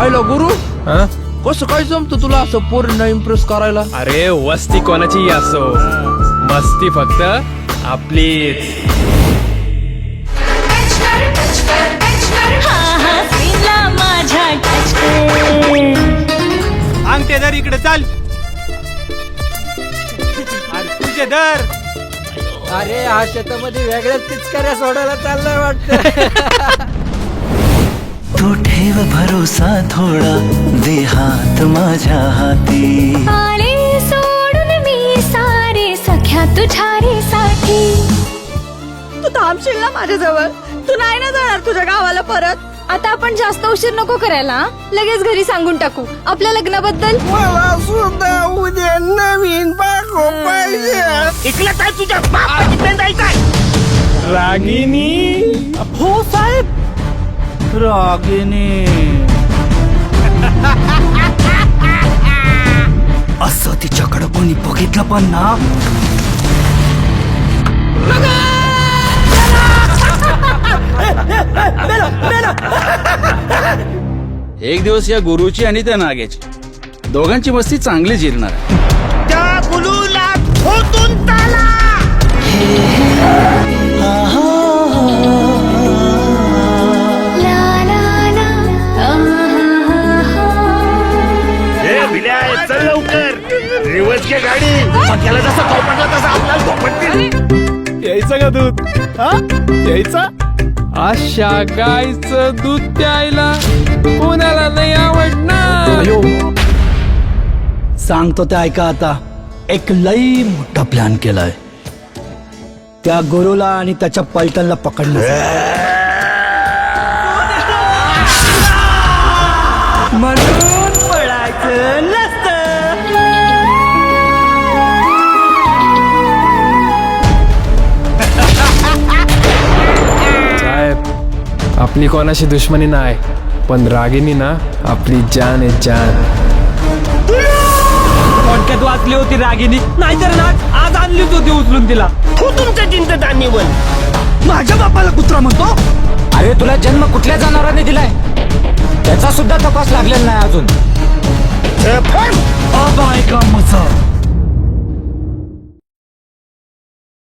आयला गुरु कसं काय जमतं तुला असं पोरींना इम्प्रेस करायला? अरे वस्ती कोणाची असो, मस्ती फक्त आपलीच. अंगठे दर इकडे चाल. अरे तुझे दर. अरे हा शेतामध्ये वेगळ्याच पिचकाऱ्या सोडायला चाललाय वाटतं. तू ठेव भरोसा थोडा देहात माझ्या हाती. आले सोडून मी सारे सख्या तुझ्या रे साठी. तू थांबशील ना माझ्याजवळ? तू नाही ना जाणार तुझ्या गावाला परत? आता आपण जास्त उशीर नको करायला. लगेच घरी सांगून टाकू आपल्या लग्नाबद्दल. मला सुद्धा उद्या नवीन बायको पाहिजे. इकडे काय तुझ्या बापाची जायचंय? रागिनी. हो साहेब. रागिनी. असं तिच्याकडं कोणी बघितलं पण ना. एक दिवस या गुरुची आणि त्या नाग्याची दोघांची मस्ती चांगली जिरणार आहे. त्या गुलूला ठोतून ताला. ला ला ला. चल लवकर. रिवर्स घे गाडी. पक्याला जसा चौपटला तसा आपल्याला झोपटतील. यायचं का दूध? यायचा. अशा गायचं दूध प्यायला कोणाला नाही आवडणार. सांगतो ते ऐका आता. एक लई मोठा प्लॅन केलाय. त्या गुरुला आणि त्याच्या पलटनला पकडलं. म्हणून पडायचं नसतं. साहेब, आपली कोणाशी दुश्मनी नाही, पण रागिनी ना आपली जान आहे जान. थोडक्यात वाचली होती रागिनी, नाहीतर ना आज आणलीच होती उचलून तिला. तू तुमच्या चिंतदानीवर. माझ्या बापाला कुत्रा म्हणतो. अरे तुला जन्म कुठल्या जनावरांनी दिलाय त्याचा सुद्धा तपास लागलेला नाही अजून. बाय का मजा.